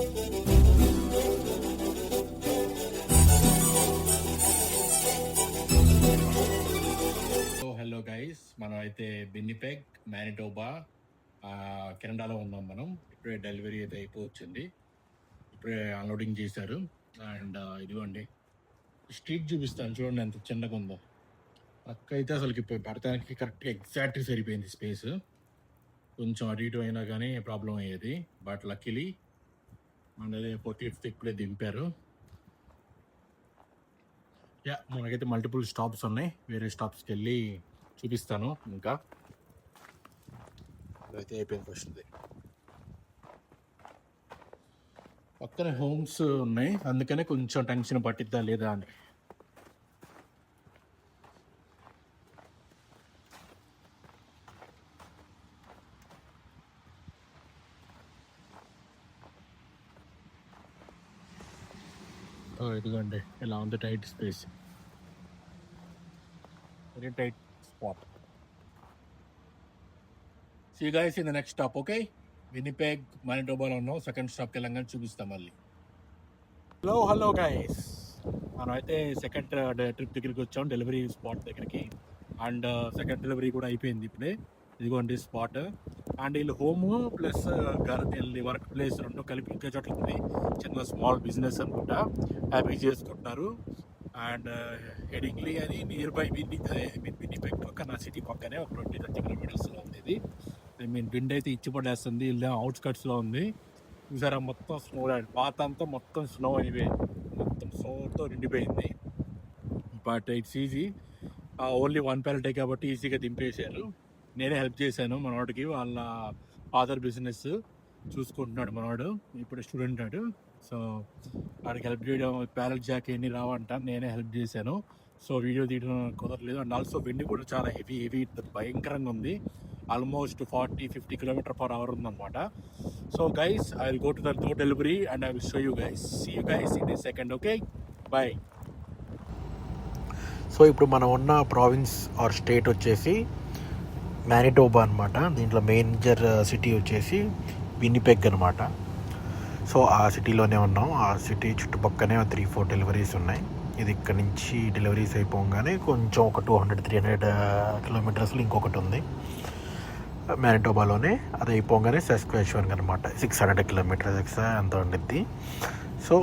Hello guys, మనం అయితే విన్నిపెగ్ Manitoba కెనడాలో ఉన్నాం. మనం ఇప్పుడే డెలివరీ అయితే అయిపోవచ్చింది. ఇప్పుడే అన్లోడింగ్ చేశారు. అండ్ ఇదిగోండి స్ట్రీట్ చూపిస్తాను, చూడండి ఎంత చిన్నగా ఉందో. అక్క అయితే అసలు ఇప్పుడు పెడతానికి కరెక్ట్గా ఎగ్జాక్ట్గా సరిపోయింది స్పేస్. కొంచెం అటు ఇటు అయినా కానీ ప్రాబ్లం అయ్యేది. బట్ లక్కీలీ మనది 45th ఇప్పుడే దింపారు. మనకైతే మల్టిపుల్ స్టాప్స్ ఉన్నాయి. వేరే స్టాప్స్కి వెళ్ళి చూపిస్తాను. ఇంకా అయితే అయిపోయింది ఫస్ట్. పక్కన హోమ్స్ ఉన్నాయి, అందుకనే కొంచెం టెన్షన్ పట్టిద్దా లేదా అని. ఇదిగోండి ఇలా ఉంది tight space, very tight spot. See guys in the next stop. Okay, Winnipeg మానిటోబాలో ఉన్నాం. సెకండ్ స్టాప్కి వెళ్ళంగానే చూపిస్తాం మళ్ళీ. హలో గైస్, మనం అయితే సెకండ్ ట్రిప్ దగ్గరికి వచ్చాం, డెలివరీ స్పాట్ దగ్గరికి. అండ్ సెకండ్ డెలివరీ కూడా అయిపోయింది ఇప్పుడే. ఇదిగోండి స్పాట్. అండ్ వీళ్ళు హోమ్ ప్లస్ వీళ్ళ వర్క్ ప్లేస్ రెండు కలిపి ఇంకే చోట్ల ఉంది. చిన్న స్మాల్ బిజినెస్ అనుకుంటా, హ్యాపీ చేసుకుంటున్నారు. అండ్ హెడింగ్లీ అని నియర్ బై విన్నిపెగ్ పక్కన సిటీ పక్కనే ఒక 20-30 కిలోమీటర్స్లో ఉంది ఇది. విండ్ అయితే ఇచ్చి పడేస్తుంది. ఇలా అవుట్స్కట్స్లో ఉంది. చూసారా, మొత్తం స్నో ల్యాండ్. పాత అంతా మొత్తం స్నో అయిపోయింది, మొత్తం స్నోతో నిండిపోయింది. బట్ ఇట్స్ ఈజీ, ఓన్లీ 1 ప్యాలెటే కాబట్టి ఈజీగా దింపేశారు. నేనే హెల్ప్ చేశాను మనవాడికి. వాళ్ళ ఫాదర్ బిజినెస్ చూసుకుంటున్నాడు మనవాడు, ఇప్పుడు స్టూడెంట్ నాడు. సో వాడికి హెల్ప్ చేయడం, ప్యాలెట్ జాక్ ఎన్ని రావంట, నేనే హెల్ప్ చేశాను. సో వీడియో తీయడం కుదరలేదు. అండ్ ఆల్సో విండ్ కూడా చాలా హెవీ భయంకరంగా ఉంది. ఆల్మోస్ట్ 40-50 km/h ఉందన్నమాట. So guys, I will go to the door delivery and I will show you guys. See you guys in the second. Okay, bye. So ఇప్పుడు మనం ఉన్న ప్రావిన్స్ ఆర్ స్టేట్ వచ్చేసి Manitoba అనమాట. దీంట్లో major city వచ్చేసి విన్నిపెగ్ అనమాట. So ఆ సిటీలోనే ఉన్నాం. ఆ సిటీ చుట్టుపక్కనే 3-4 డెలివరీస్ ఉన్నాయి. ఇది ఇక్కడ నుంచి డెలివరీస్ అయిపోగానే కొంచెం ఒక 200-300 కిలోమీటర్స్లో ఇంకొకటి ఉంది మానిటోబాలోనే. అది అయిపోగానే సస్క్వాచువన్ అనమాట, 600 కిలోమీటర్స్ ఎక్స్ట్రా అంత ఉండిద్ది. సో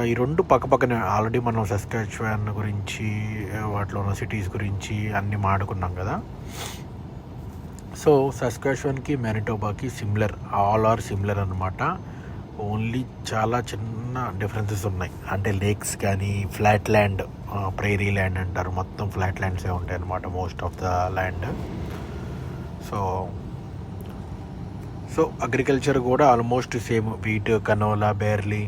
ఈ రెండు పక్కపక్కనే. ఆల్రెడీ మనం సస్క్వాచువన్ గురించి, వాటిలో ఉన్న సిటీస్ గురించి అన్నీ మాడుకున్నాం కదా. సో సస్క్వాచువన్కి మానిటోబాకి సిమిలర్, ఆల్ ఆర్ సిమిలర్ అనమాట. ఓన్లీ చాలా చిన్న డిఫరెన్సెస్ ఉన్నాయి. అంటే లేక్స్ కానీ, ఫ్లాట్ ల్యాండ్, ప్రైరీ ల్యాండ్ అంటారు, మొత్తం ఫ్లాట్ ల్యాండ్సే ఉంటాయి అన్నమాట most of the land. So agriculture కూడా almost same. Wheat, canola, barley.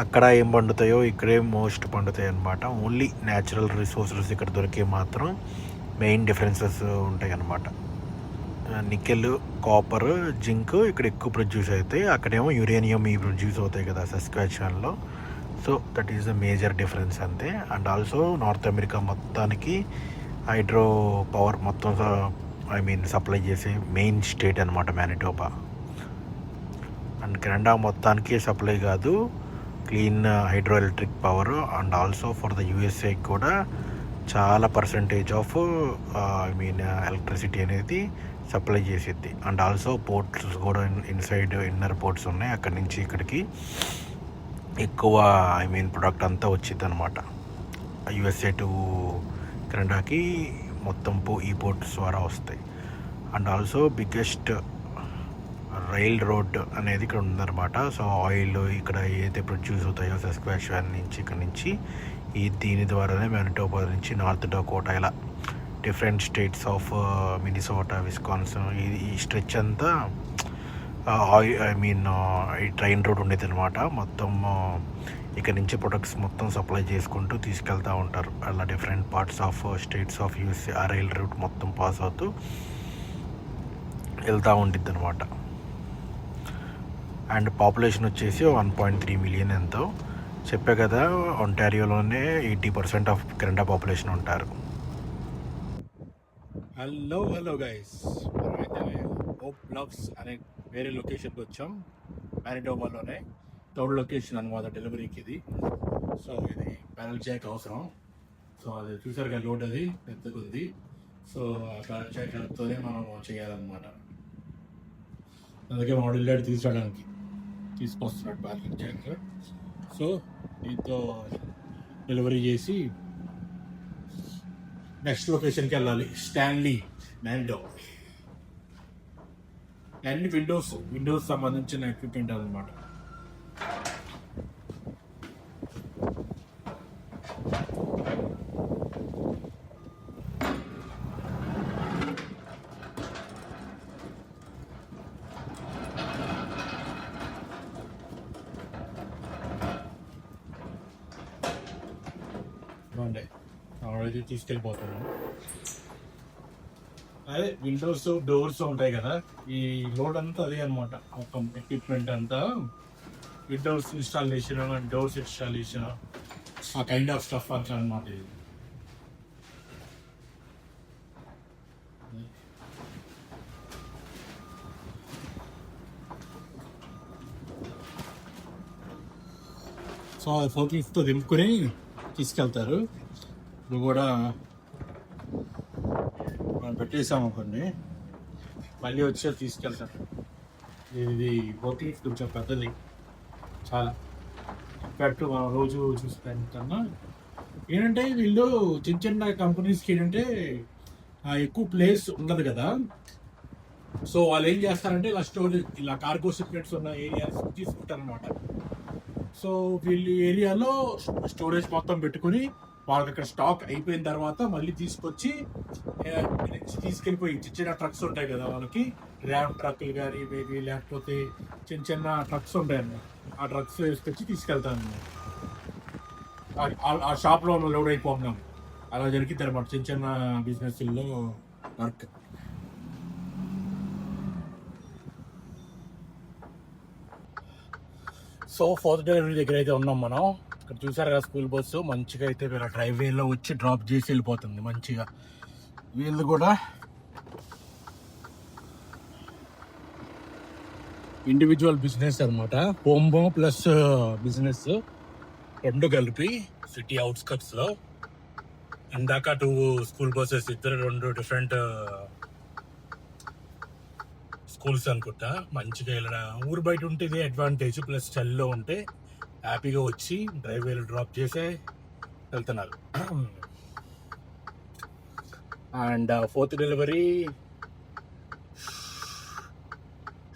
అక్కడ ఏం పండుతాయో ఇక్కడే మోస్ట్ పండుతాయి అన్నమాట. ఓన్లీ న్యాచురల్ రిసోర్సెస్ ఇక్కడ దొరికే మాత్రం మెయిన్ డిఫరెన్సెస్ ఉంటాయి అన్నమాట. నికెల్, కాపర్, జింక్ ఇక్కడ ఎక్కువ ప్రొడ్యూస్ అవుతాయి. అక్కడేమో యురేనియం ప్రొడ్యూస్ అవుతాయి కదా సస్క్వాచువన్లో. So that is the major difference అంతే. అండ్ ఆల్సో నార్త్ అమెరికా మొత్తానికి హైడ్రో పవర్ మొత్తం సప్లై చేసే మెయిన్ స్టేట్ అనమాట మానిటోబా. అండ్ కెనడా మొత్తానికి సప్లై కాదు, clean hydro electric power. And also for the USA కూడా చాలా పర్సంటేజ్ ఆఫ్ ఎలక్ట్రిసిటీ అనేది సప్లై చేసిద్ది. అండ్ ఆల్సో పోర్ట్స్ కూడా ఇన్సైడ్ ఇన్నర్ పోర్ట్స్ ఉన్నాయి. అక్కడి నుంచి ఇక్కడికి ఎక్కువ ప్రొడక్ట్ అంతా వచ్చింది అనమాట. యూఎస్ఏ టు కెనడాకి మొత్తం ఈ పోర్ట్స్ ద్వారా వస్తాయి. And also biggest rail road అనేది ఇక్కడ ఉందన్నమాట. సో ఆయిల్ ఇక్కడ ఏదైతే ప్రొడ్యూస్ అవుతాయో సస్క్వాచువన్ నుంచి, ఇక్కడ నుంచి దీని ద్వారానే మానిటోబా నుంచి నార్త్ డకోటా, ఇలా different states of Minnesota, Wisconsin, ఈ స్ట్రెచ్ అంతా ఈ ట్రైన్ రోడ్ ఉండేది అనమాట. మొత్తం ఇక్కడ నుంచి ప్రొడక్ట్స్ మొత్తం సప్లై చేసుకుంటూ తీసుకెళ్తూ ఉంటారు. అలా different parts of states of USA ఆ రైల్ రూట్ మొత్తం పాస్ అవుతూ వెళ్తూ ఉంటుంది అనమాట. అండ్ పాపులేషన్ వచ్చేసి 1.3 మిలియన్ ఎంతో చెప్పే కదా. ఒంటారియోలోనే 80% ఆఫ్ కెనడా పాపులేషన్ ఉంటారు. హలో గైస్, మనమైతే హోప్ బ్లాక్స్ అనే వేరే లొకేషన్కి వచ్చాం మానిటోబాలోనే. థర్డ్ లొకేషన్ అనమాట డెలివరీకి ఇది. సో ఇది ప్యానల్ జాక్ అవసరం. సో అది చూసారు కదా, లోడ్ అది పెద్దగా ఉంది. సో ఆ ప్యానల్ జాక్ హెల్ప్తోనే మనం చేయాలన్నమాట. అందుకే మోడల్ లైట్ తీసుకొస్తున్నాడు ప్యానల్ జాక్. సో దీంతో డెలివరీ చేసి నెక్స్ట్ లొకేషన్కి వెళ్ళాలి, స్టాన్లీ మ్యానిటోబా. అన్ని విండోస్ సంబంధించిన ఎక్విప్మెంట్ అనమాట. ఆల్రెడీ తీసుకెళ్ళిపోతున్నాను. అదే విండోస్ డోర్స్ ఉంటాయి కదా, ఈ లోడ్ అంతా అదే అనమాట. ఒక ఎక్విప్మెంట్ అంతా Windows installation and doors installation, ఆ కైండ్ ఆఫ్ స్టఫ్ అట్లా అనమాట ఇది. సో అది ఫోర్క్లిఫ్ట్తో దింపుకొని తీసుకెళ్తారు. ఇప్పుడు కూడా మనం పెట్టేసాము కొన్ని, మళ్ళీ వచ్చి తీసుకెళ్తారు. ఇది ఫోర్క్లిఫ్ట్ కొంచెం పెద్దది చాలా, కరెక్ట్ మనం రోజు చూసుకుంటున్నా. ఏంటంటే వీళ్ళు చిన్న చిన్న కంపెనీస్కి ఏంటంటే ఎక్కువ ప్లేస్ ఉండదు కదా. సో వాళ్ళు ఏం చేస్తారంటే ఇలా స్టోరేజ్, ఇలా కార్గో షిప్మెంట్స్ ఉన్న ఏరియాస్ తీసుకుంటారు అనమాట. సో వీళ్ళు ఏరియాలో స్టోరేజ్ మొత్తం పెట్టుకుని వాళ్ళకి అక్కడ స్టాక్ అయిపోయిన తర్వాత మళ్ళీ తీసుకొచ్చి తీసుకెళ్ళిపోయి చిన్న చిన్న ట్రక్స్ ఉంటాయి కదా వాళ్ళకి, ర్యామ్ ట్రక్లు కానీ మేబీ లేకపోతే చిన్న చిన్న ట్రక్స్ ఉంటాయి అన్నమాట. ఆ ట్రక్స్ వేసుకొచ్చి తీసుకెళ్తాను. ఆ షాప్లో లోడ్ అయిపోతున్నాం. అలా జరిగింది అనమాట చిన్న చిన్న బిజినెస్లో వర్క్. సో ఫోర్త్ డెలివరీ దగ్గర అయితే ఉన్నాం మనం. ఇక్కడ చూసారు కదా స్కూల్ బస్సు మంచిగా అయితే మీరు డ్రైవేలో వచ్చి డ్రాప్ చేసి వెళ్ళిపోతుంది మంచిగా. వీళ్ళు కూడా ఇండివిజువల్ బిజినెస్ అనమాట, హోమ్ ప్లస్ బిజినెస్ రెండు కలిపి సిటీ అవుట్స్కట్స్లో. ఇందాక 2 స్కూల్ బస్సెస్, రెండు డిఫరెంట్ స్కూల్స్ అనుకుంటా. మంచిగా ఇలా ఊరు బయట ఉంటే ఇదే అడ్వాంటేజ్, ప్లస్ చలిలో ఉంటే హ్యాపీగా వచ్చి డ్రైవేలు డ్రాప్ చేసే వెళ్తున్నారు. అండ్ ఫోర్త్ డెలివరీ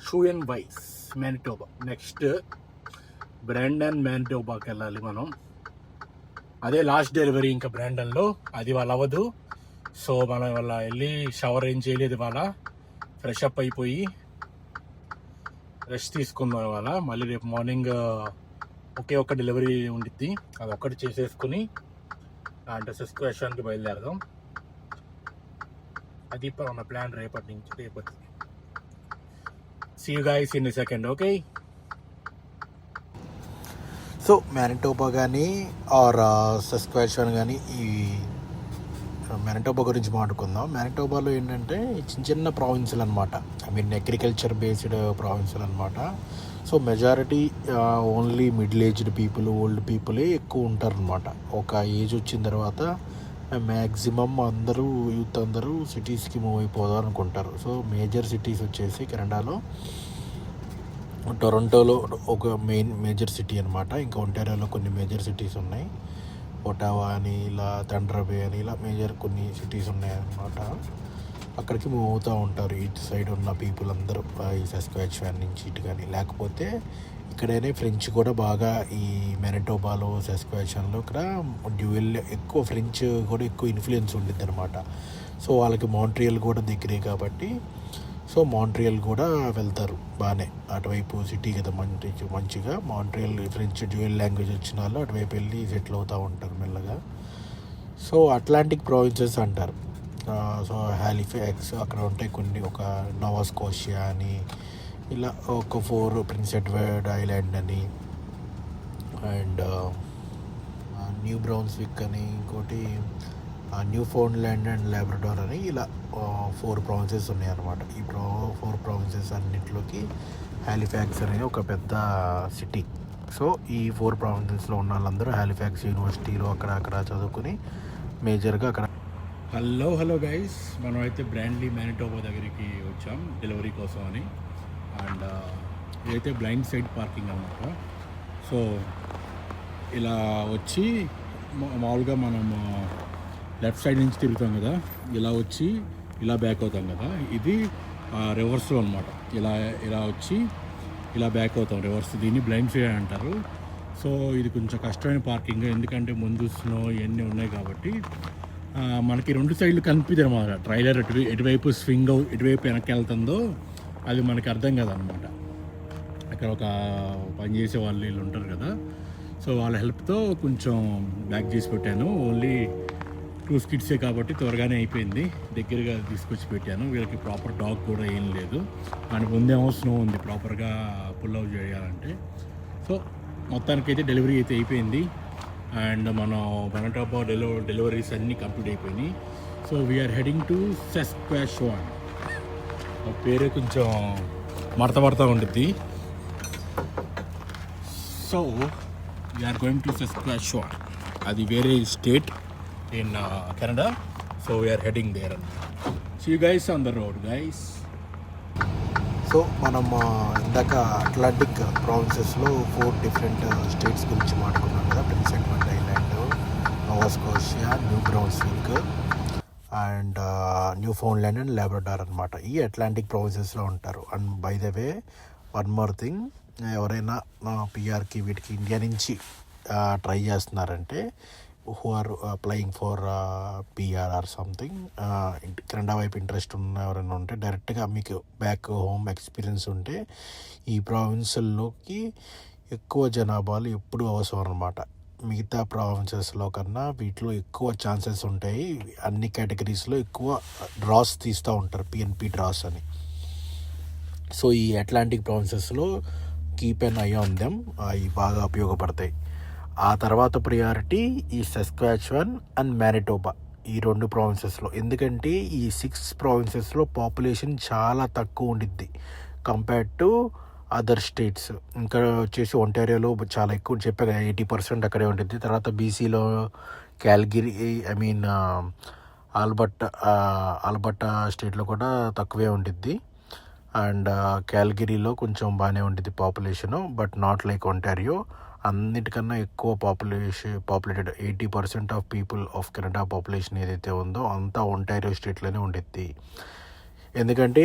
షూయన్ వైస్ మ్యానిటోబా. నెక్స్ట్ బ్రాండన్ మ్యానిటోబాకి వెళ్ళాలి మనం. అదే లాస్ట్ డెలివరీ ఇంకా బ్రాండన్లో, అది వాళ్ళ అవ్వదు. సో మనం వాళ్ళ వెళ్ళి షవర్ ఏం చేయలేదు ఇవాళ, ఫ్రెష్ అప్ అయిపోయి రెస్ట్ తీసుకుందాం ఇవాళ. మళ్ళీ రేపు మార్నింగ్ ఒకే ఒక్క డెలివరీ ఉండిద్ది, అది ఒక్కటి చేసేసుకుని అంటే సస్క్వేషన్కి బయలుదేరదాం. అది మన ప్లాన్ రేపటి నుంచి. రేపటి see you guys in a second, okay. So Manitoba కానీ ఆర్ సస్క్వాషన్ కానీ, ఈ మ్యానిటోబా గురించి మాట్లాడుకుందాం. మ్యానిటోబాలో ఏంటంటే చిన్న చిన్న ప్రావిన్సులు అనమాట, ఐ మీన్ అగ్రికల్చర్ బేస్డ్ ప్రావిన్సులు అనమాట. So majority only middle aged people, old పీపులే ఎక్కువ ఉంటారనమాట. ఒక ఏజ్ వచ్చిన తర్వాత మ్యాక్సిమం అందరూ యూత్ అందరూ సిటీస్కి మూవ్ అయిపోదాం అనుకుంటారు. సో మేజర్ సిటీస్ వచ్చేసి కెనడాలో టొరంటోలో ఒక మేజర్ సిటీ అనమాట. ఇంకా ఒంటారియోలో కొన్ని మేజర్ సిటీస్ ఉన్నాయి, ఒటావా అని, ఇలా థండర్ అని, ఇలా మేజర్ కొన్ని సిటీస్ ఉన్నాయన్నమాట. అక్కడికి మూవ్ అవుతూ ఉంటారు ఇటు సైడ్ ఉన్న పీపుల్ అందరూ, ఈ సస్క్వాచ్వాన్ నుంచి ఇటు. కానీ లేకపోతే ఇక్కడనే ఫ్రెంచ్ కూడా బాగా ఈ మ్యానిటోబాలో, సస్క్వాచ్వాన్లో ఇక్కడ డ్యూయల్ ఎక్కువ ఫ్రెంచ్ కూడా ఎక్కువ ఇన్ఫ్లుయెన్స్ ఉండిద్ది అనమాట. సో వాళ్ళకి మాంట్రియల్ కూడా దగ్గరే కాబట్టి సో మాంట్రియల్ కూడా వెళ్తారు బాగానే. అటువైపు సిటీ కదా మంచిగా మాంట్రియల్ ఫ్రెంచ్ డ్యూయల్ లాంగ్వేజ్ వచ్చిన వాళ్ళు అటువైపు వెళ్ళి సెటిల్ అవుతూ ఉంటారు మెల్లగా. సో అట్లాంటిక్ ప్రావిన్సెస్ అంటారు. సో హాలిఫాక్స్ అక్కడ ఉంటాయి కొన్ని, ఒక నోవా స్కోషియా అని, ఇలా ఒక 4 ప్రిన్స్ ఎడ్వర్డ్ ఐలాండ్ అని, అండ్ న్యూ బ్రౌన్స్విక్ అని, ఇంకోటి న్యూ ఫౌండ్లాండ్ అండ్ లాబ్రడార్ అని, ఇలా 4 ప్రావిన్సెస్ ఉన్నాయన్నమాట. ఈ 4 ప్రావిన్సెస్ అన్నింటిలోకి హాలిఫాక్స్ అనేది ఒక పెద్ద సిటీ. సో ఈ 4 ప్రావిన్సెస్లో ఉన్న వాళ్ళందరూ హాలిఫాక్స్ యూనివర్సిటీలో అక్కడ చదువుకుని మేజర్గా అక్కడ. హలో గైస్, మనం అయితే బ్రాండ్లీ మానిటోబా దగ్గరికి వచ్చాం డెలివరీ కోసం అని. అండ్ ఇదైతే బ్లైండ్ సైడ్ పార్కింగ్ అన్నమాట. సో ఇలా వచ్చి మామూలుగా మనం లెఫ్ట్ సైడ్ నుంచి తిరుగుతాం కదా, ఇలా వచ్చి ఇలా బ్యాక్ అవుతాం కదా, ఇది రివర్స్లో అనమాట. ఇలా వచ్చి ఇలా బ్యాక్ అవుతాం రివర్స్. దీన్ని బ్లైండ్ సైడ్ అంటారు. సో ఇది కొంచెం కష్టమైన పార్కింగ్, ఎందుకంటే ముందు స్నో ఇవన్నీ ఉన్నాయి కాబట్టి మనకి 2 సైడ్లు కనిపిద్ది అనమాట. ట్రైలర్ ఎటువైపు స్వింగ్ ఎటువైపు వెనక్కి వెళ్తుందో అది మనకి అర్థం కదనమాట. అక్కడ ఒక పని చేసే వాళ్ళు వీళ్ళు ఉంటారు కదా, సో వాళ్ళ హెల్ప్తో కొంచెం బ్యాక్ చేసి పెట్టాను. ఓన్లీ 2 స్కిడ్సే కాబట్టి త్వరగానే అయిపోయింది. దగ్గరగా తీసుకొచ్చి పెట్టాను. వీళ్ళకి ప్రాపర్ డాగ్ కూడా ఏం లేదు, అండ్ ముందేమో స్నో ఉంది ప్రాపర్గా పుల్ అవుట్ చేయాలంటే. సో మొత్తానికైతే డెలివరీ అయితే అయిపోయింది. అండ్ మనం మానిటోబా డెలివరీస్ అన్నీ కంప్లీట్ అయిపోయినాయి. So we are heading to Saskatchewan. పేరే కొంచెం మడత ఉంటుంది. So we are going to Saskatchewan. అది వేరే state in Canada. So we are heading there and see you guys on the road guys. So మనం ఇందాక అట్లాంటిక్ ప్రావిన్సెస్లో 4 డిఫరెంట్ స్టేట్స్ గురించి మాట్లాడుకున్నాం కదా. Prince Edward Island, Nova Scotia, New Brunswick and Newfoundland and Labrador అనమాట. ఈ Atlantic ప్రావిన్సెస్లో ఉంటారు. And by the way one more thing, ఎవరైనా పిఆర్కి వీటికి ఇండియా నుంచి ట్రై చేస్తున్నారంటే, who are applying for PR or something, Canada వైపు ఇంట్రెస్ట్ ఉన్న ఎవరైనా ఉంటే, డైరెక్ట్గా మీకు బ్యాక్ హోమ్ ఎక్స్పీరియన్స్ ఉంటే ఈ ప్రావిన్సుల్లోకి ఎక్కువ జనాభాలు ఎప్పుడు అవసరం అనమాట. మిగతా ప్రావిన్సెస్లో కన్నా వీటిలో ఎక్కువ ఛాన్సెస్ ఉంటాయి. అన్ని కేటగిరీస్లో ఎక్కువ డ్రాస్ తీస్తూ ఉంటారు, పిఎన్పి డ్రాస్ అని. సో ఈ అట్లాంటిక్ ప్రావిన్సెస్లో keep an eye on them, అవి బాగా ఉపయోగపడతాయి. ఆ తర్వాత ప్రియారిటీ ఈ సస్క్వాచువన్ అండ్ మానిటోబా, ఈ 2 ప్రావిన్సెస్లో. ఎందుకంటే ఈ 6 ప్రావిన్సెస్లో పాపులేషన్ చాలా తక్కువ ఉండిద్ది కంపేర్డ్ టు అదర్ స్టేట్స్. ఇంకా వచ్చేసి ఒంటారియోలో చాలా ఎక్కువ, చెప్పాను 80% అక్కడే ఉంటుంది. తర్వాత బీసీలో క్యాల్గరీ, ఆల్బర్టా స్టేట్లో కూడా తక్కువే ఉంటుంది. అండ్ క్యాల్గరీలో కొంచెం బాగానే ఉంటుంది population, but not like Ontario. అన్నిటికన్నా ఎక్కువ populated 80% of people of Canada population ఏదైతే ఉందో అంతా ఒంటారియో స్టేట్లోనే ఉండిద్ది. ఎందుకంటే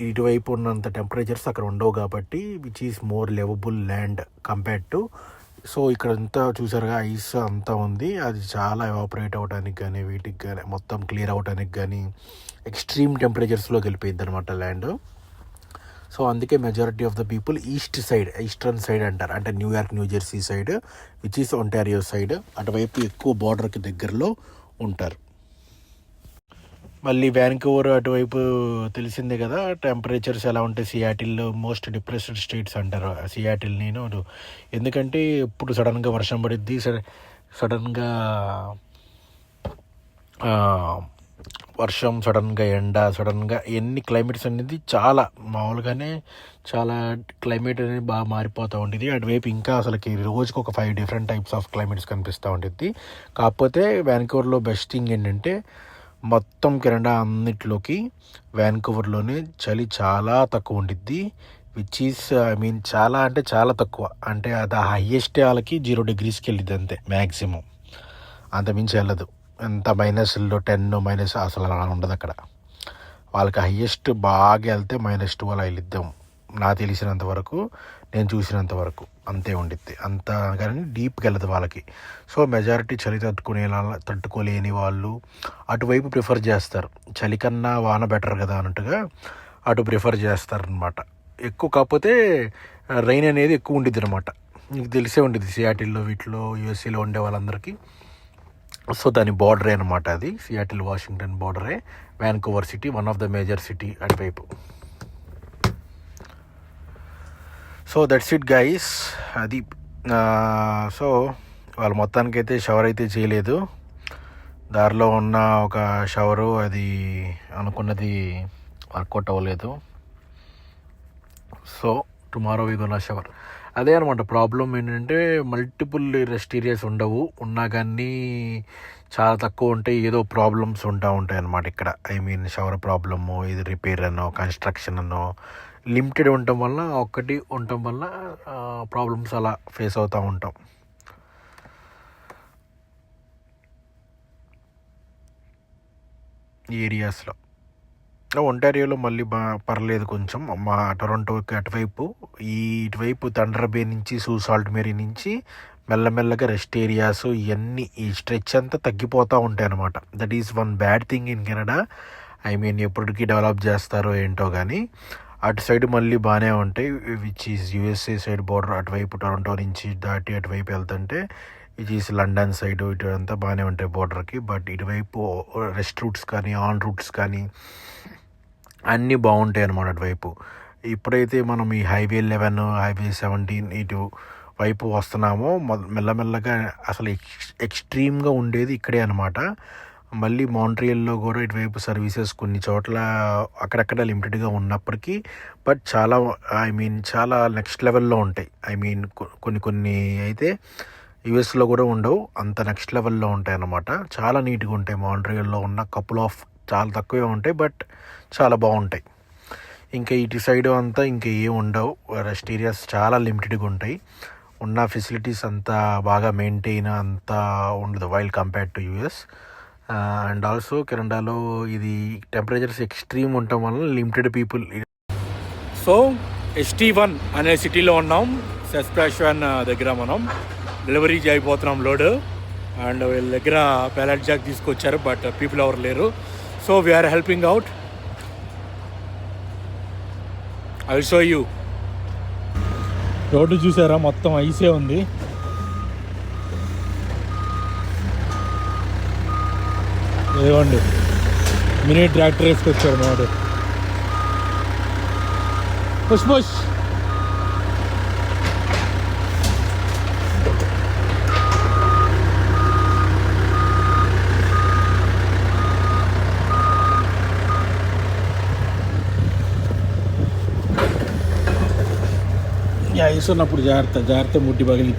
ఇటువైపు ఉన్నంత టెంపరేచర్స్ అక్కడ ఉండవు కాబట్టి, which is more livable land compared to. So ఇక్కడ అంతా చూసారుగా ఐస్ అంతా ఉంది, అది చాలా ఎవాపరేట్ అవ్వడానికి కానీ వీటికి కానీ మొత్తం క్లియర్ అవ్వడానికి కానీ ఎక్స్ట్రీమ్ టెంపరేచర్స్లోకి వెళ్ళిపోయింది అనమాట ల్యాండ్. సో అందుకే majority of the people eastern side అంటారు, అంటే New York, New Jersey side, which is Ontario side, అటువైపు ఎక్కువ బార్డర్కి దగ్గరలో ఉంటారు. మళ్ళీ వ్యాన్కూవర్ అటువైపు తెలిసిందే కదా టెంపరేచర్స్ ఎలా ఉంటాయి. సియాటిల్లో మోస్ట్ డిప్రెస్డ్ స్టేట్స్ అంటారు సియాటిల్. నేను ఎందుకంటే ఎప్పుడు సడన్గా వర్షం పడిద్ది, సడన్గా వర్షం, సడన్గా ఎండ, సడన్గా ఎన్ని క్లైమేట్స్ అనేది చాలా మామూలుగానే చాలా క్లైమేట్ అనేది బాగా మారిపోతూ ఉంటుంది. అటువైపు ఇంకా అసలుకి రోజుకి ఒక 5 డిఫరెంట్ టైప్స్ ఆఫ్ క్లైమేట్స్ కనిపిస్తూ ఉంటుంది. కాకపోతే వ్యాన్కూవర్లో బెస్ట్ థింగ్ ఏంటంటే, మొత్తం కెనడా అన్నిట్లోకి వ్యాన్కూవర్లోనే చలి చాలా తక్కువ ఉంటుంది. విచ్ ఈస్ చాలా అంటే చాలా తక్కువ. అంటే అది హైయెస్ట్ వాళ్ళకి 0 degreesకి వెళ్ళిద్ది అంతే మ్యాక్సిమం, అంతమించి వెళ్ళదు. ఎంత -10 - అసలు అలా ఉండదు అక్కడ. వాళ్ళకి హైయెస్ట్ బాగా వెళ్తే -2 అలా వెళ్ళిద్దాం, నాకు తెలిసినంత వరకు, నేను చూసినంత వరకు అంతే ఉండిద్ది. అంత కానీ డీప్కి వెళ్ళదు వాళ్ళకి. సో మెజారిటీ చలి తట్టుకోలేని వాళ్ళు అటువైపు ప్రిఫర్ చేస్తారు. చలి కన్నా వాన బెటర్ కదా అన్నట్టుగా అటు ప్రిఫర్ చేస్తారనమాట ఎక్కువ. కాకపోతే రైన్ అనేది ఎక్కువ ఉండిద్ది అనమాట. మీకు తెలిసే ఉంటుంది సియాటిల్లో, వీటిలో యూఎస్ఏలో ఉండే వాళ్ళందరికీ. సో దాని బార్డరే అనమాట అది, సియాటిల్ వాషింగ్టన్ బార్డరే. Vancouver city one of the major city అటువైపు. సో దట్స్ ఇట్ గైస్, అది. సో వాళ్ళు మొత్తానికైతే షవర్ అయితే చేయలేదు. దారిలో ఉన్న ఒక షవరు అది అనుకున్నది వర్కౌట్ అవ్వలేదు. So tomorrow we gonna shower. అదే అనమాట ప్రాబ్లం ఏంటంటే మల్టిపుల్ రెస్ట్ ఏరియాస్ ఉండవు, ఉన్నా కానీ చాలా తక్కువ ఉంటాయి. ఏదో ప్రాబ్లమ్స్ ఉంటాయి అన్నమాట ఇక్కడ. ఐ మీన్ షవర్ ప్రాబ్లము, ఇది రిపేర్ అనో కన్స్ట్రక్షన్ అనో లిమిటెడ్ ఉండటం వల్ల ఒక్కటి ఉండటం వల్ల ప్రాబ్లమ్స్ అలా ఫేస్ అవుతూ ఉంటాం. ఈ ఏరియాస్లో ఒంటారియోలో మళ్ళీ పర్లేదు కొంచెం. మా టొరంటోకి అటువైపు ఇటువైపు థండర్ బే నుంచి సాల్ట్ మేరీ నుంచి మెల్లమెల్లగా రెస్ట్ ఏరియాస్ ఇవన్నీ ఈ స్ట్రెచ్ అంతా తగ్గిపోతూ ఉంటాయి అన్నమాట. That is one bad thing in Canada. I mean ఎప్పటికీ డెవలప్ చేస్తారో ఏంటో కానీ అటు సైడ్ మళ్ళీ బాగానే ఉంటాయి, which is USA side border అటువైపు టొరంటో నుంచి దాటి అటువైపు వెళ్తుంటే విచ్ ఈజ్ లండన్ సైడ్ ఇటు అంతా బాగానే ఉంటాయి బోర్డర్కి. బట్ ఇటువైపు రెస్ట్ రూట్స్ కానీ ఆన్ రూట్స్ కానీ అన్నీ బాగుంటాయి అన్నమాట అటువైపు. ఇప్పుడైతే మనం ఈ హైవే 11 హైవే 17 ఇటు వైపు వస్తున్నామో మెల్లమెల్లగా అసలు ఎక్స్ట్రీమ్గా ఉండేది ఇక్కడే అనమాట. మళ్ళీ మాంట్రియల్లో కూడా ఇటువైపు సర్వీసెస్ కొన్ని చోట్ల అక్కడక్కడ లిమిటెడ్గా ఉన్నప్పటికీ బట్ చాలా ఐ మీన్ చాలా నెక్స్ట్ లెవెల్లో ఉంటాయి. ఐ మీన్ కొన్ని అయితే యూఎస్లో కూడా ఉండవు, అంత నెక్స్ట్ లెవెల్లో ఉంటాయి అన్నమాట. చాలా నీట్గా ఉంటాయి. మాంట్రియల్లో ఉన్న కపుల్ ఆఫ్ చాలా తక్కువే ఉంటాయి బట్ చాలా బాగుంటాయి. ఇంకా ఇటు సైడ్ అంతా ఇంకా ఏం ఉండవు, రెస్ట్ ఏరియాస్ చాలా లిమిటెడ్గా ఉంటాయి. ఉన్న ఫెసిలిటీస్ అంతా బాగా మెయింటైన్ అంతా ఉండదు while compared to US. And also కెనడాలో ఇది టెంపరేచర్స్ ఎక్స్ట్రీమ్ ఉండటం వల్ల లిమిటెడ్ పీపుల్. సో ST1 అనే సిటీలో ఉన్నాం, సస్పెన్షన్ దగ్గర మనం డెలివరీ అయిపోతున్నాం లోడ్. అండ్ వీళ్ళ దగ్గర ప్యాలెట్ జాక్ తీసుకొచ్చారు బట్ పీపుల్ ఎవరు లేరు. So we're helping out. I will show you. Road చూసారా, మొత్తం ఐసే ఉంది. ఏమండి మినీ ట్రాక్టర్ వేసుకొచ్చారు మాడు. Push push. ఐస్ ఉన్నప్పుడు జాగ్రత్త ముట్టి పగిలి.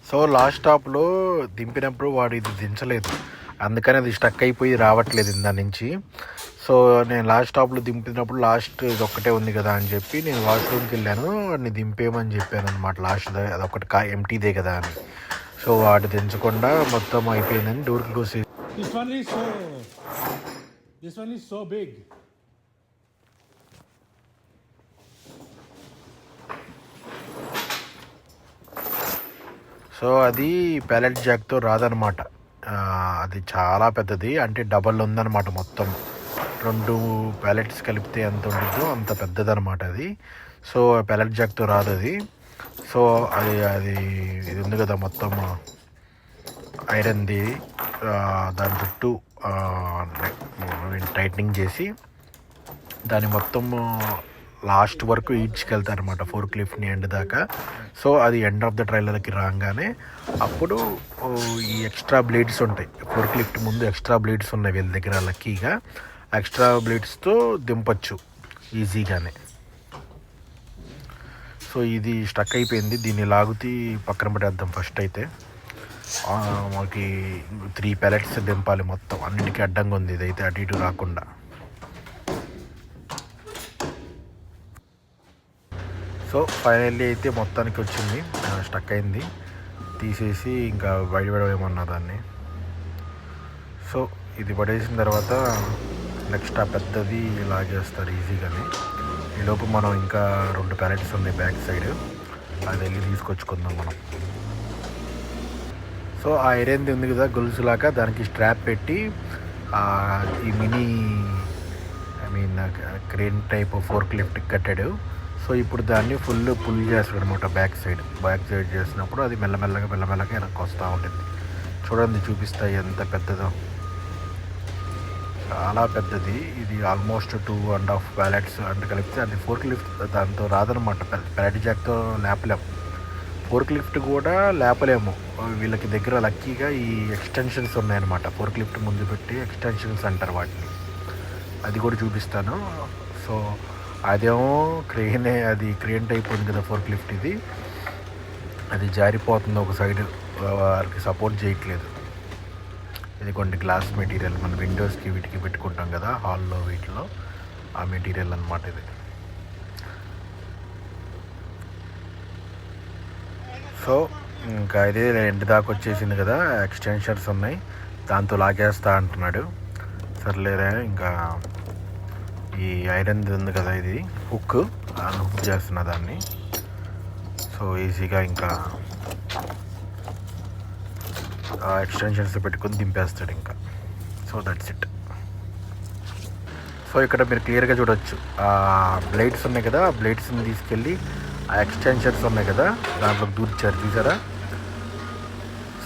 సో లాస్ట్ స్టాప్లో దింపినప్పుడు వాడు ఇది దించలేదు, అందుకని అది స్టక్ అయిపోయి రావట్లేదు దాని నుంచి. సో నేను లాస్ట్ స్టాప్లో దింపినప్పుడు లాస్ట్ ఇది ఒక్కటే ఉంది కదా అని చెప్పి నేను వాష్రూమ్కి వెళ్ళాను, వాడిని దింపేయమని చెప్పాను అనమాట. లాస్ట్ అదొకటి ఎంటీదే కదా అని. సో వాడు దించకుండా మొత్తం అయిపోయిందని door close. This one is so big. So అది ప్యాలెట్ జాక్తో రాదనమాట, అది చాలా పెద్దది, అంటే డబల్ ఉందన్నమాట. మొత్తం 2 ప్యాలెట్స్ కలిపితే ఎంత ఉంటుందో అంత పెద్దదనమాట అది. సో ప్యాలెట్ జాక్తో రాదు అది. సో అది ఇది ఉంది కదా మొత్తం ఐరన్ది, దాని చుట్టూ టైట్నింగ్ చేసి దాన్ని మొత్తం లాస్ట్ వరకు ఈడ్చుకెళ్తారనమాట ఫోర్ క్లిఫ్ని ఎండ్ దాకా. సో అది ఎండ్ ఆఫ్ ద ట్రైలర్కి రాగానే అప్పుడు ఈ ఎక్స్ట్రా బ్లేడ్స్ ఉంటాయి. ఫోర్ క్లిఫ్ట్ ముందు ఎక్స్ట్రా బ్లేడ్స్ ఉన్నాయి వీళ్ళ దగ్గర, లక్కీగా ఎక్స్ట్రా బ్లేడ్స్తో దింపచ్చు ఈజీగానే. సో ఇది స్టక్ అయిపోయింది, దీన్ని లాగుతీ పక్కన పడేద్దాం. ఫస్ట్ అయితే మనకి 3 ప్యాలెట్స్ దింపాలి మొత్తం, అన్నిటికీ అడ్డంగా ఉంది ఇదైతే అటు ఇటు రాకుండా. సో ఫైనల్లీ అయితే మొత్తానికి వచ్చింది, స్టక్ అయింది, తీసేసి ఇంకా బయటపడేమన్నా దాన్ని. సో ఇది పడేసిన తర్వాత నెక్స్ట్ ఆ పెద్దది లాగేస్తారు ఈజీగానే. ఈలోపు మనం ఇంకా 2 ప్యాలెట్స్ ఉన్నాయి బ్యాక్ సైడ్, అది వెళ్ళి తీసుకొచ్చుకుందాం మనం. సో ఆ ఐరన్ది ఉంది కదా గొలుసులాగా, దానికి స్ట్రాప్ పెట్టి ఈ mini crane type fork lift కట్టాడు. సో ఇప్పుడు దాన్ని ఫుల్ పుల్ చేస్తాడు అనమాట బ్యాక్ సైడ్ చేసినప్పుడు అది మెల్లమెల్లగా వెనక్కి వస్తూ ఉంటుంది. చూడండి, చూపిస్తాయి ఎంత పెద్దదో, చాలా పెద్దది ఇది. ఆల్మోస్ట్ 2.5 ప్యాలెట్స్ అంటే కలిపితే అది ఫోర్క్ లిఫ్ట్ దాంతో రాదనమాట. ప్యాలెట్ జాక్తో లేపలేము, ఫోర్క్ లిఫ్ట్ కూడా లేపలేము. వీళ్ళకి దగ్గర లక్కీగా ఈ ఎక్స్టెన్షన్స్ ఉన్నాయన్నమాట. ఫోర్క్ లిఫ్ట్ ముందు పెట్టి ఎక్స్టెన్షన్స్ అంటారు వాటిని, అది కూడా చూపిస్తాను. సో అదేమో క్రేన్ టైప్ ఉంది కదా ఫోర్క్ లిఫ్ట్, అది జారిపోతుంది ఒక సైడ్, వారికి సపోర్ట్ చేయట్లేదు. ఇది కొన్ని గ్లాస్ మెటీరియల్ మన విండోస్కి వీటికి పెట్టుకుంటాం కదా హాల్లో, వీటిలో ఆ మెటీరియల్ అన్నమాట ఇది. సో ఇంకా ఇదే ఎండ్ దాకా వచ్చేసింది కదా, ఎక్స్టెన్షన్స్ ఉన్నాయి, దాంతో లాగేస్తా అంటున్నాడు. సర్లేరా, ఇంకా ఈ ఐరన్ ఉంది కదా ఇది హుక్ చేస్తున్నా దాన్ని. సో ఈజీగా ఇంకా ఎక్స్టెన్షన్స్ పెట్టుకొని దింపేస్తాడు ఇంకా. So that's it. సో ఇక్కడ మీరు క్లియర్గా చూడొచ్చు ఆ బ్లేడ్స్ ఉన్నాయి కదా, ఆ బ్లేడ్స్ని తీసుకెళ్ళి ఆ ఎక్స్టెన్షన్స్ ఉన్నాయి కదా దాంట్లోకి దూర్చారు, చూసారా.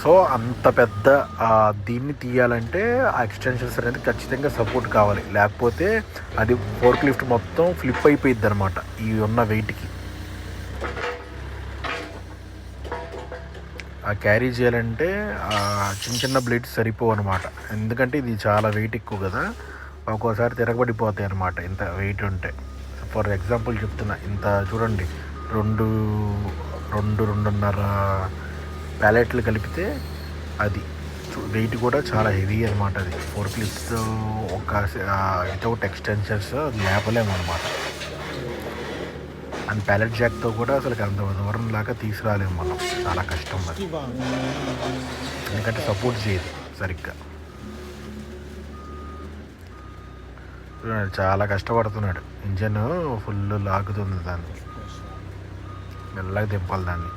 సో అంత పెద్ద దీన్ని తీయాలంటే ఆ ఎక్స్టెన్షన్స్ అనేది ఖచ్చితంగా సపోర్ట్ కావాలి, లేకపోతే అది ఫోర్క్ లిఫ్ట్ మొత్తం ఫ్లిప్ అయిపోయిద్ది అనమాట ఈ ఉన్న వెయిట్కి. ఆ క్యారీ చేయాలంటే చిన్న బ్లేడ్స్ సరిపోవు అనమాట, ఎందుకంటే ఇది చాలా వెయిట్ ఎక్కువ కదా, ఒక్కోసారి తిరగబడిపోతాయి అనమాట ఇంత వెయిట్ ఉంటే. ఫర్ ఎగ్జాంపుల్ చెప్తున్నా, ఇంత చూడండి, 2.5 ప్యాలెట్లు కలిపితే అది వెయిట్ కూడా చాలా హెవీ అనమాట. అది ఫోర్క్ లిఫ్ట్స్ వితౌట్ ఎక్స్టెన్షన్స్ లేపలేము అనమాట. అండ్ ప్యాలెట్ జాక్తో కూడా అసలు అంత దూరం లాగా తీసుకురాలేము మనం, చాలా కష్టం అది, ఎందుకంటే సపోర్ట్ చేయదు సరిగ్గా. చాలా కష్టపడుతున్నాడు, ఇంజన్ ఫుల్ లాగుతుంది దాన్ని, మెల్లగా దింపాలి దాన్ని,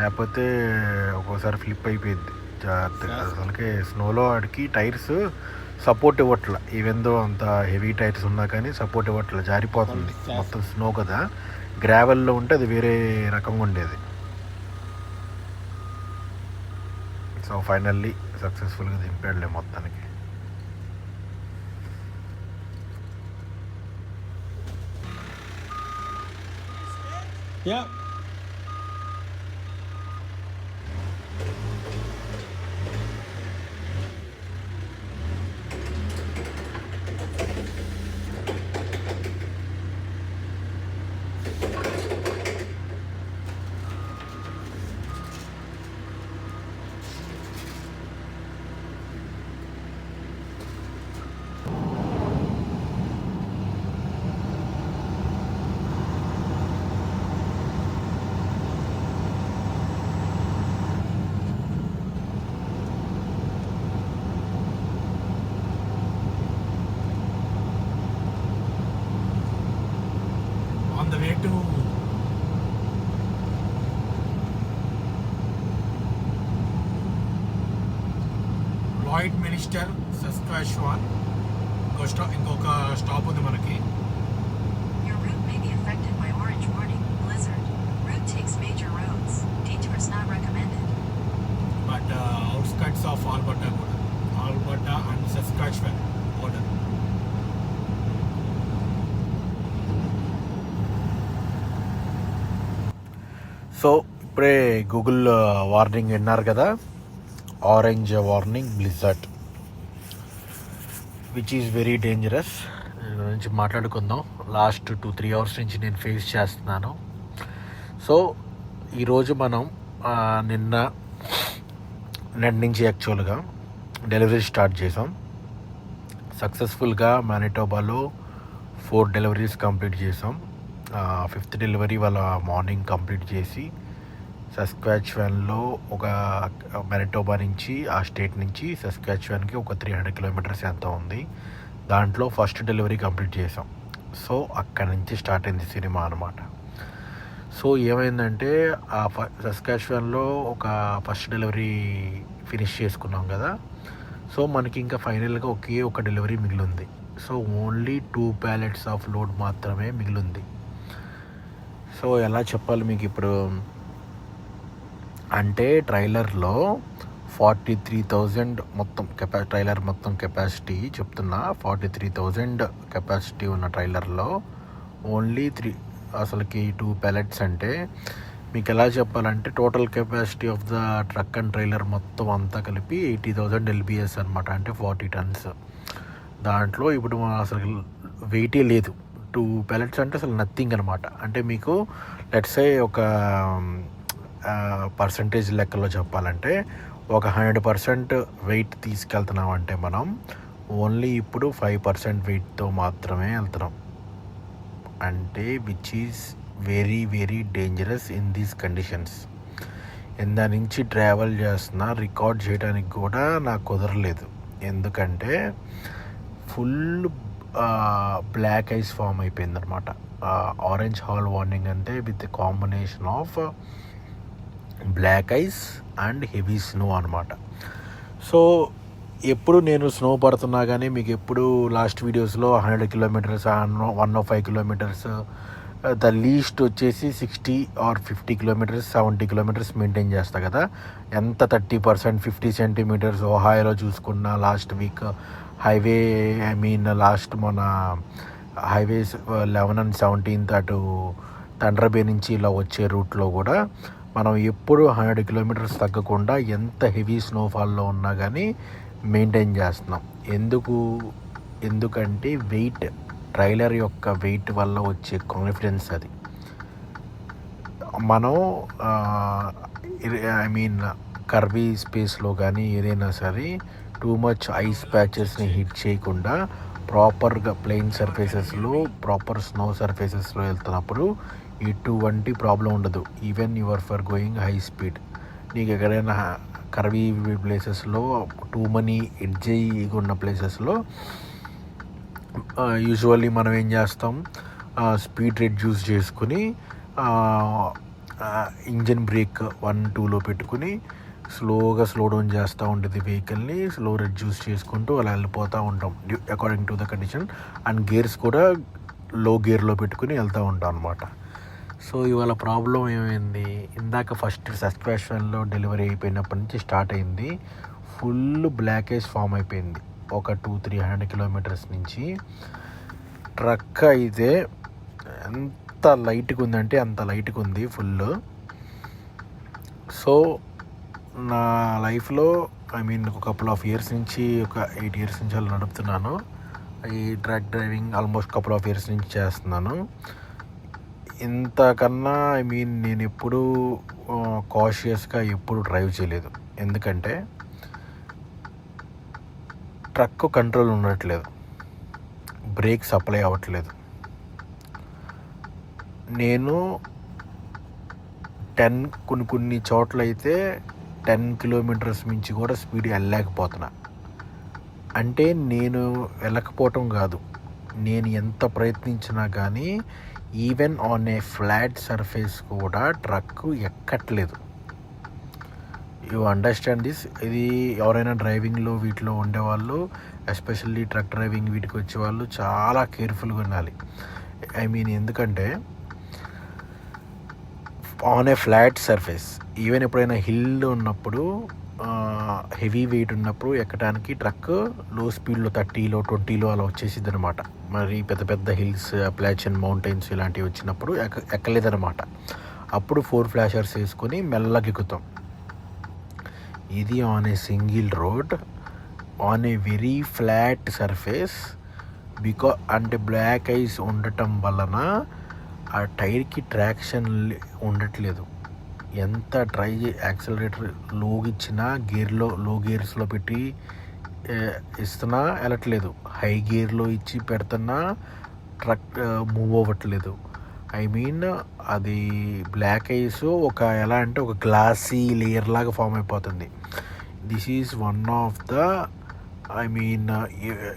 లేకపోతే ఒక్కోసారి ఫ్లిప్ అయిపోయింది జాగ్రత్తగా. అసలుకే స్నోలో ఆడికి టైర్స్ సపోర్ట్ ఇవ్వట్ల, ఈవెందో అంత హెవీ టైర్స్ ఉన్నా కానీ సపోర్ట్ ఇవ్వట్ల, జారిపోతుంది మొత్తం స్నో కదా. గ్రావెల్లో ఉంటే అది వేరే రకంగా ఉండేది. సో ఫైనల్లీ సక్సెస్ఫుల్గా దింపాడులే మొత్తానికి. Yeah. On the way to Lloydminster, Saskatchewan. ఇంకొక స్టాప్ ఉంది మనకి. Your route may be affected by orange warning, blizzard. Route takes major roads. Detours not recommended. But outskirts of Alberta and Saskatchewan border. So ఇప్పుడే Google warning విన్నారు కదా, orange warning blizzard, which is very dangerous. దీని గురించి మాట్లాడుకుందాం. Last 2-3 hours నుంచి నేను face చేస్తున్నాను. So ఈరోజు మనం నిన్న నుంచి యాక్చువల్గా డెలివరీ స్టార్ట్ చేసాం. సక్సెస్ఫుల్గా మానిటోబాలో 4 డెలివరీస్ కంప్లీట్ చేసాం. 5th డెలివరీ వాళ్ళ మార్నింగ్ కంప్లీట్ చేసి సస్క్వాచ్వాన్లో ఒక మానిటోబా నుంచి ఆ స్టేట్ నుంచి సస్క్వాచ్వాన్కి ఒక 300 కిలోమీటర్స్ ఎంత ఉంది. దాంట్లో ఫస్ట్ డెలివరీ కంప్లీట్ చేసాం. సో అక్కడి నుంచి స్టార్ట్ అయింది సినిమా అనమాట. సో ఏమైందంటే ఆ సస్కాచ్వాన్లో ఒక ఫస్ట్ డెలివరీ ఫినిష్ చేసుకున్నాం కదా. సో మనకి ఇంకా ఫైనల్గా ఒకే ఒక డెలివరీ మిగిలింది. So only 2 palettes of load మాత్రమే మిగిలింది. సో ఎలా చెప్పాలి మీకు ఇప్పుడు అంటే ట్రైలర్లో 43,000 మొత్తం ట్రైలర్ మొత్తం కెపాసిటీ చెప్తున్నా. 43,000 కెపాసిటీ ఉన్న ట్రైలర్లో ఓన్లీ 3 అసలుకి 2 ప్యాలెట్స్ అంటే మీకు ఎలా చెప్పాలంటే total capacity of the truck and trailer మొత్తం అంతా కలిపి 80,000 LBS అనమాట. అంటే 40 టన్స్. దాంట్లో ఇప్పుడు అసలు వెయిటే లేదు. 2 ప్యాలెట్స్ అంటే అసలు నథింగ్ అనమాట. అంటే మీకు లెట్స్ సే ఒక పర్సంటేజ్ లెక్కలో చెప్పాలంటే ఒక 100% వెయిట్ తీసుకెళ్తున్నామంటే మనం ఓన్లీ ఇప్పుడు 5% వెయిట్తో మాత్రమే వెళ్తున్నాం. అంటే which is very very dangerous in these conditions. ఇందా నుంచి ట్రావెల్ చేస్తున్నా రికార్డ్ చేయడానికి కూడా నాకు కుదరలేదు. ఎందుకంటే ఫుల్ బ్లాక్ ఐస్ ఫామ్ అయిపోయింది అనమాట. ఆరెంజ్ హాల్ వార్నింగ్ అంటే with combination of black ice and heavy snow అనమాట. సో ఎప్పుడు నేను స్నో పడుతున్నా కానీ మీకు ఎప్పుడు లాస్ట్ వీడియోస్లో 100 కిలోమీటర్స్ 105 కిలోమీటర్స్ ద లీస్ట్ వచ్చేసి 60 or 50 కిలోమీటర్స్ 70 కిలోమీటర్స్ మెయింటైన్ చేస్తా కదా. ఎంత 30% 50 సెంటీమీటర్స్ ఓహాయోలో చూసుకున్న లాస్ట్ వీక్ హైవే లాస్ట్ మన హైవేస్ 11 and 17 అటు తండ్రబే నుంచి ఇలా వచ్చే రూట్లో కూడా మనం ఎప్పుడు 100 కిలోమీటర్స్ తగ్గకుండా ఎంత హెవీ స్నోఫాల్లో ఉన్నా కానీ మెయింటైన్ చేస్తున్నాం. ఎందుకంటే వెయిట్ ట్రైలర్ యొక్క వెయిట్ వల్ల వచ్చే కాన్ఫిడెన్స్ అది. మనం కర్వీ స్పేస్లో కానీ ఏదైనా సరే టూ మచ్ ఐస్ ప్యాచెస్ని హిట్ చేయకుండా ప్రాపర్గా ప్లెయిన్ సర్ఫేసెస్లో ప్రాపర్ స్నో సర్ఫేసెస్లో వెళ్తున్నప్పుడు ఎటువంటి ప్రాబ్లం ఉండదు. Even your for going high speed. నీకు ఎక్కడైనా కర్వీ ప్లేసెస్లో టూ మనీ ఎడ్జీగా ఉన్న ప్లేసెస్లో యూజువల్లీ మనం ఏం చేస్తాం, స్పీడ్ రెడ్యూస్ చేసుకుని ఇంజన్ బ్రేక్ 1-2లో పెట్టుకుని స్లోగా స్లో డౌన్ చేస్తూ ఉంటుంది వెహికల్ని. స్లో రెడ్యూస్ చేసుకుంటూ అలా వెళ్ళిపోతూ ఉంటాం according to the condition. And gears కూడా లో గేర్లో పెట్టుకుని వెళ్తూ ఉంటాం అనమాట. సో ఇవాళ ప్రాబ్లం ఏమైంది, ఇందాక ఫస్ట్ సస్పెన్షన్లో డెలివరీ అయిపోయినప్పటి నుంచి స్టార్ట్ అయింది. ఫుల్ బ్లాకేజ్ ఫామ్ అయిపోయింది ఒక 200-300 కిలోమీటర్స్ నుంచి. ట్రక్ అయితే ఎంత లైట్గా ఉందంటే అంత లైట్గా ఉంది ఫుల్. సో నా లైఫ్లో ఒక కపుల్ ఆఫ్ ఇయర్స్ నుంచి ఒక 8 years నుంచి అలా నడుపుతున్నాను. ఈ truck driving almost couple of years నుంచి చేస్తున్నాను. ఇంతకన్నా నేను ఎప్పుడూ కాషియస్గా ఎప్పుడు డ్రైవ్ చేయలేదు. ఎందుకంటే ట్రక్ కంట్రోల్ ఉండట్లేదు, బ్రేక్ సప్లై అవ్వట్లేదు. నేను కొన్ని చోట్ల అయితే 10 కిలోమీటర్స్ మించి కూడా స్పీడ్ వెళ్ళలేకపోతున్నా. అంటే నేను వెళ్ళకపోవటం కాదు, నేను ఎంత ప్రయత్నించినా కానీ even on a flat surface కూడా ట్రక్ ఎక్కట్లేదు. You understand this. ఇది ఎవరైనా డ్రైవింగ్లో వీటిలో ఉండేవాళ్ళు, ఎస్పెషల్లీ ట్రక్ డ్రైవింగ్ వీటికి వచ్చేవాళ్ళు చాలా కేర్ఫుల్గా ఉండాలి. ఎందుకంటే on a flat surface even ఎప్పుడైనా హిల్ ఉన్నప్పుడు హెవీ వెయిట్ ఉన్నప్పుడు ఎక్కడానికి ట్రక్ లో స్పీడ్లో 30లో 20లో అలా వచ్చేసిద్ది అనమాట. మరి పెద్ద పెద్ద హిల్స్ అప్లాచియన్ మౌంటైన్స్ ఇలాంటివి వచ్చినప్పుడు ఎక్కలేదనమాట. అప్పుడు 4 ఫ్లాషర్స్ వేసుకొని మెల్లగా ఎక్కుతాం. ఇది on a single road on a very flat surface. అంటే బ్లాక్ ఐస్ ఉండటం వలన ఆ టైర్కి ట్రాక్షన్ ఉండట్లేదు. ఎంత ట్రై యాక్సిలరేటర్ లోగిచ్చినా లో గేర్స్లో పెట్టి ఇస్తున్నా వెళ్ళట్లేదు. హై గేర్లో ఇచ్చి పెడుతున్నా ట్రక్ మూవ్ అవ్వట్లేదు. ఐ మీన్ అది బ్లాక్ ఐస్ ఒక ఎలా అంటే ఒక గ్లాసీ లేయర్ లాగా ఫామ్ అయిపోతుంది. This is one of the I mean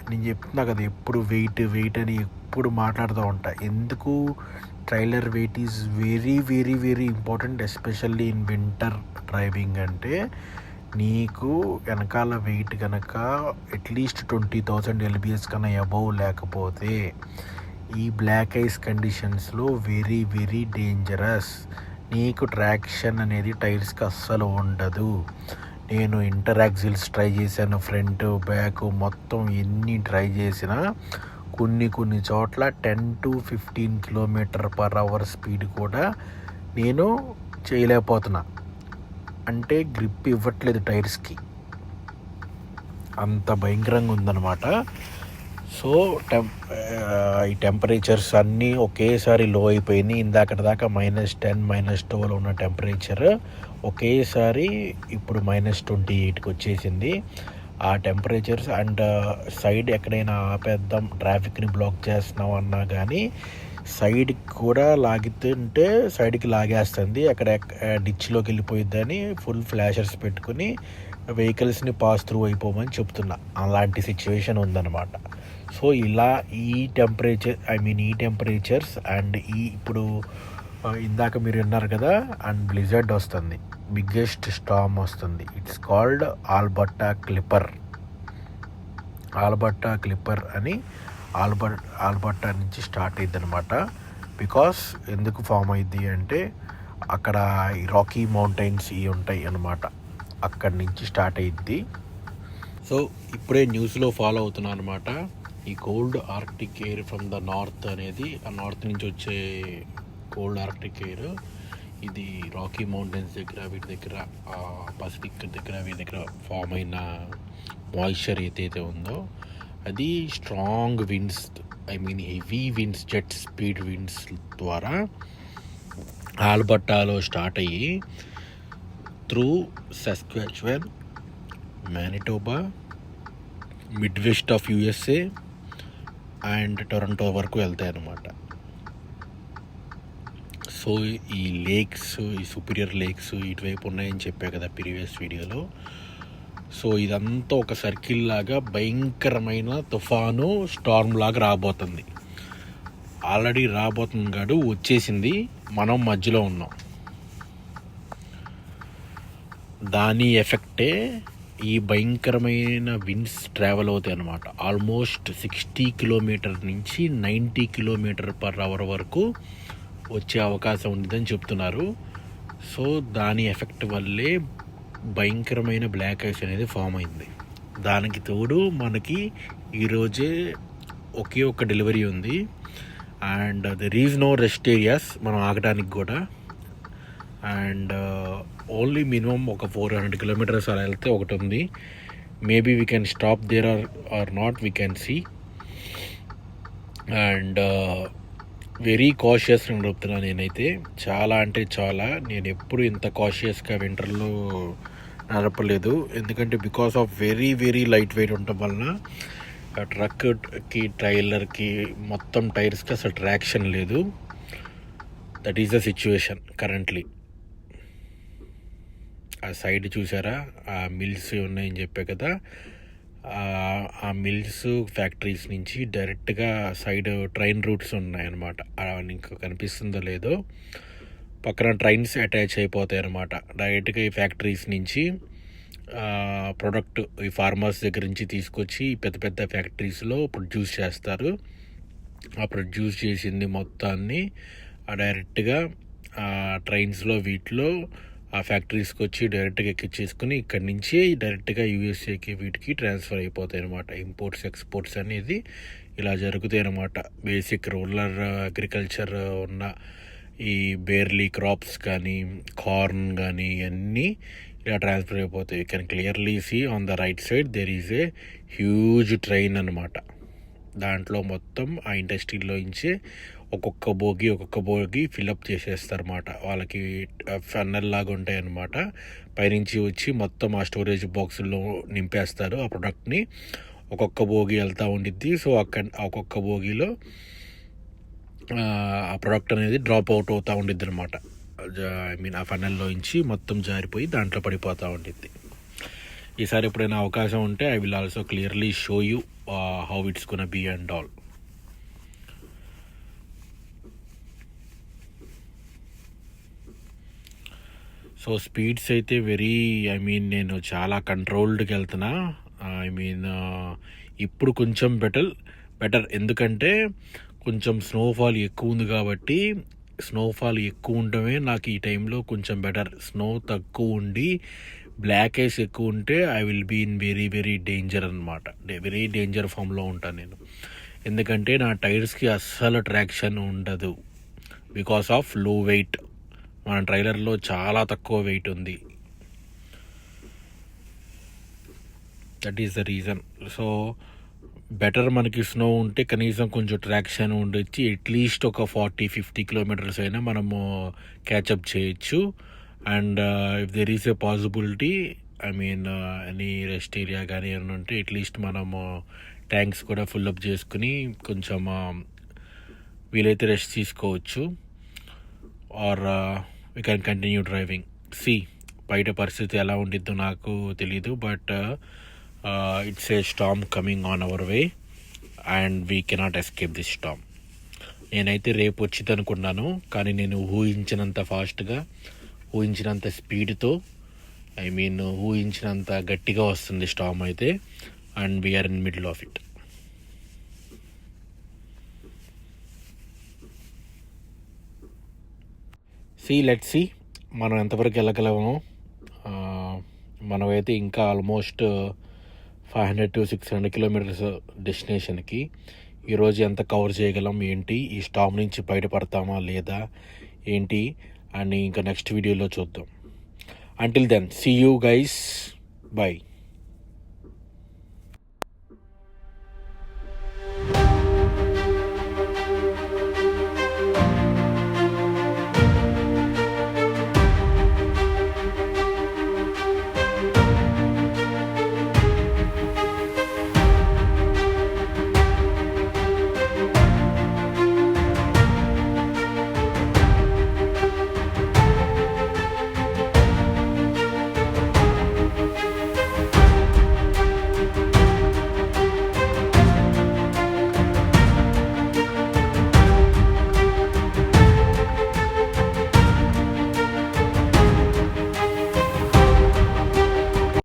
నేను చెప్తున్నా కదా, ఎప్పుడు వెయిట్ అని ఎప్పుడు మాట్లాడుతూ ఉంటా. ఎందుకు trailer weight is very very very important, especially in winter driving. అంటే నీకు వెనకాల వెయిట్ కనుక అట్లీస్ట్ 20,000 LBS కన్నా అబౌవ్ లేకపోతే ఈ బ్లాక్ ఐస్ కండిషన్స్లో వెరీ వెరీ డేంజరస్. నీకు ట్రాక్షన్ అనేది టైర్స్కి అస్సలు ఉండదు. నేను ఇంటరాక్సిల్స్ ట్రై చేశాను, ఫ్రంట్ బ్యాక్ మొత్తం ఎన్ని ట్రై చేసినా కొన్ని చోట్ల 10 to 15 km/h స్పీడ్ కూడా నేను చేయలేకపోతున్నా. అంటే గ్రిప్ ఇవ్వట్లేదు టైర్స్కి, అంత భయంకరంగా ఉందన్నమాట. సో ఈ టెంపరేచర్స్ అన్నీ ఒకేసారి లో అయిపోయినాయి. ఇందాక దాకా -10 -12 ఉన్న టెంపరేచర్ ఒకేసారి ఇప్పుడు -28కి వచ్చేసింది. ఆ టెంపరేచర్స్ అండ్ సైడ్ ఎక్కడైనా ఆపేద్దాం, ట్రాఫిక్ని బ్లాక్ చేస్తున్నాం అన్నా కానీ సైడ్కి కూడా లాగుతుంటే సైడ్కి లాగేస్తుంది. అక్కడ డిచ్లోకి వెళ్ళిపోయిద్దని ఫుల్ ఫ్లాషర్స్ పెట్టుకుని వెహికల్స్ని పాస్ త్రూ అయిపోమని చెప్తున్నా. అలాంటి సిచ్యువేషన్ ఉందన్నమాట. సో ఇలా ఈ టెంపరేచర్స్ అండ్ ఇప్పుడు ఇందాక మీరు విన్నారు కదా, అండ్ బ్లిజర్డ్ వస్తుంది, బిగ్గెస్ట్ స్టార్మ్ వస్తుంది. ఇట్స్ కాల్డ్ ఆల్బర్టా క్లిప్పర్ అని ఆల్బర్టా నుంచి స్టార్ట్ అయ్యిద్ది అనమాట. బికాస్ ఎందుకు ఫామ్ అయ్యిద్ది అంటే అక్కడ ఈ రాకీ మౌంటైన్స్ ఇవి ఉంటాయి అన్నమాట, అక్కడి నుంచి స్టార్ట్ అయ్యిద్ది. సో ఇప్పుడే న్యూస్లో ఫాలో అవుతున్నాను అనమాట. ఈ cold Arctic air from the north అనేది, ఆ నార్త్ నుంచి వచ్చే కోల్డ్ ఆర్క్టిక్ ఎయిర్ ఇది రాకీ మౌంటైన్స్ దగ్గర వీటి దగ్గర పసిఫిక్ దగ్గర వీటి దగ్గర ఫామ్ అయిన మాయిశ్చర్ ఏదైతే ఉందో అది strong winds, heavy winds, jet speed winds ద్వారా ఆల్బర్టాలో స్టార్ట్ అయ్యి through Saskatchewan, Manitoba, mid west of USA and Toronto వరకు వెళ్తాయి అన్నమాట. సో ఈ లేక్స్, ఈ సుపీరియర్ లేక్స్ ఇటువైపు ఉన్నాయని చెప్పా కదా ప్రీవియస్ వీడియోలో. సో ఇదంతా ఒక సర్కిల్ లాగా భయంకరమైన తుఫాను స్టార్మ్ లాగా రాబోతుంది. ఆల్రెడీ రాబోతుంది కాదు, వచ్చేసింది, మనం మధ్యలో ఉన్నాం. దాని ఎఫెక్టే ఈ భయంకరమైన విండ్స్ ట్రావెల్ అవుతాయి అన్నమాట. ఆల్మోస్ట్ 60 కిలోమీటర్ నుంచి 90 km/h వరకు వచ్చే అవకాశం ఉంటుందని చెప్తున్నారు. సో దాని ఎఫెక్ట్ వల్లే భయంకరమైన బ్లాక్ ఐస్ అనేది ఫామ్ అయింది. దానికి తోడు మనకి ఈరోజే ఒకే ఒక్క డెలివరీ ఉంది and there is no rest areas మనం ఆగడానికి కూడా. అండ్ ఓన్లీ మినిమం ఒక 400 kilometers అలా వెళ్తే ఒకటి ఉంది. Maybe we can stop there or not, we can see. And very cautious అని చెప్తున్నా నేనైతే, చాలా అంటే చాలా. నేను ఎప్పుడు ఇంత కాషియస్గా వింటర్లో నడపలేదు. ఎందుకంటే because of very very light weight ఉండటం వలన ట్రక్కి, ట్రైలర్కి, మొత్తం టైర్స్కి అసలు ట్రాక్షన్ లేదు. That is the situation currently. ఆ సైడ్ చూసారా, ఆ మిల్స్ ఉన్నాయని చెప్పే కదా, ఆ మిల్స్ ఫ్యాక్టరీస్ నుంచి డైరెక్ట్గా సైడ్ ట్రైన్ రూట్స్ ఉన్నాయన్నమాట. మీకు కనిపిస్తుందో లేదో, పక్కన ట్రైన్స్ అటాచ్ అయిపోతాయి అన్నమాట. డైరెక్ట్గా ఈ ఫ్యాక్టరీస్ నుంచి ప్రొడక్ట్ ఈ ఫార్మర్స్ దగ్గర నుంచి తీసుకొచ్చి పెద్ద పెద్ద ఫ్యాక్టరీస్లో ప్రొడ్యూస్ చేస్తారు. ఆ ప్రొడ్యూస్ చేసింది మొత్తాన్ని డైరెక్ట్గా ట్రైన్స్లో వీటిలో ఆ ఫ్యాక్టరీస్కి వచ్చి డైరెక్ట్గా ఎక్కించేసుకుని ఇక్కడి నుంచి డైరెక్ట్గా USAకి వీటికి ట్రాన్స్ఫర్ అయిపోతాయి అన్నమాట. ఇంపోర్ట్స్ ఎక్స్పోర్ట్స్ అనేది ఇలా జరుగుతాయి అన్నమాట. బేసిక్ రూరల్ అగ్రికల్చర్ ఉన్న ఈ బేర్లీ క్రాప్స్ కానీ, కార్న్ కానీ అన్నీ ఇలా ట్రాన్స్ఫర్ అయిపోతాయి. You can clearly see on the right side there is a huge train అనమాట. దాంట్లో మొత్తం ఆ ఇండస్ట్రీలో నుంచి ఒక్కొక్క బోగి ఫిల్అప్ చేసేస్తారన్నమాట. వాళ్ళకి ఫన్నల్ లాగా ఉంటాయి అన్నమాట. పైనుంచి వచ్చి మొత్తం ఆ స్టోరేజ్ బాక్సుల్లో నింపేస్తారు ఆ ప్రొడక్ట్ని. ఒక్కొక్క బోగి వెళ్తూ ఉండిద్ది. సో ఒక్కొక్క బోగిలో ఆ ప్రోడక్ట్ అనేది డ్రాప్ అవుట్ అవుతూ ఉండిద్ది అనమాట. ఐ మీన్ ఆ ఫనల్లో నుంచి మొత్తం జారిపోయి దాంట్లో పడిపోతూ ఉండిద్ది. ఈసారి ఎప్పుడైనా అవకాశం ఉంటే I will also clearly show you how it's gonna be and all. So speeds అయితే నేను చాలా కంట్రోల్డ్కి వెళ్తున్నా. ఇప్పుడు కొంచెం బెటర్ ఎందుకంటే కొంచెం స్నోఫాల్ ఎక్కువ ఉంది కాబట్టి, స్నోఫాల్ ఎక్కువ ఉండటమే నాకు ఈ టైంలో కొంచెం బెటర్. స్నో తక్కువ ఉండి బ్లాక్ ఐస్ ఎక్కువ ఉంటే I will be in very very danger అనమాట. వెరీ డేంజర్ ఫామ్లో ఉంటాను నేను. ఎందుకంటే నా టైర్స్కి అస్సలు ట్రాక్షన్ ఉండదు బికాస్ ఆఫ్ లో వెయిట్. మన ట్రైలర్లో చాలా తక్కువ వెయిట్ ఉంది. That is the reason. So better మనకి స్నో ఉంటే కనీసం కొంచెం ట్రాక్షన్ ఉండొచ్చి అట్లీస్ట్ ఒక 40-50 కిలోమీటర్స్ అయినా మనము క్యాచప్ చేయొచ్చు. And if there is a possibility any rest area కానీ ఏమైనా ఉంటే అట్లీస్ట్ మనము ట్యాంక్స్ కూడా ఫుల్అప్ చేసుకుని కొంచెం వీలైతే రెస్ట్ తీసుకోవచ్చు. Or we can continue driving. బయట పరిస్థితి ఎలా ఉండిద్దో నాకు తెలీదు, but it's a storm coming on our way and we cannot escape this storm. నేనైతే రేపు వచ్చింది అనుకున్నాను, కానీ నేను ఊహించినంత ఫాస్ట్గా, ఊహించినంత స్పీడ్తో, ఊహించినంత గట్టిగా వస్తుంది స్టార్మ్ అయితే. And we're in middle of it. Let's see మనం ఎంతవరకు వెళ్ళగలము. మనమైతే ఇంకా ఆల్మోస్ట్ 500-600 కిలోమీటర్స్ డెస్టినేషన్కి. ఈరోజు ఎంత కవర్ చేయగలం ఏంటి, ఈ స్టార్మ్ నుంచి బయటపడతామా లేదా ఏంటి అని ఇంకా నెక్స్ట్ వీడియోలో చూద్దాం. Until then see you guys, by.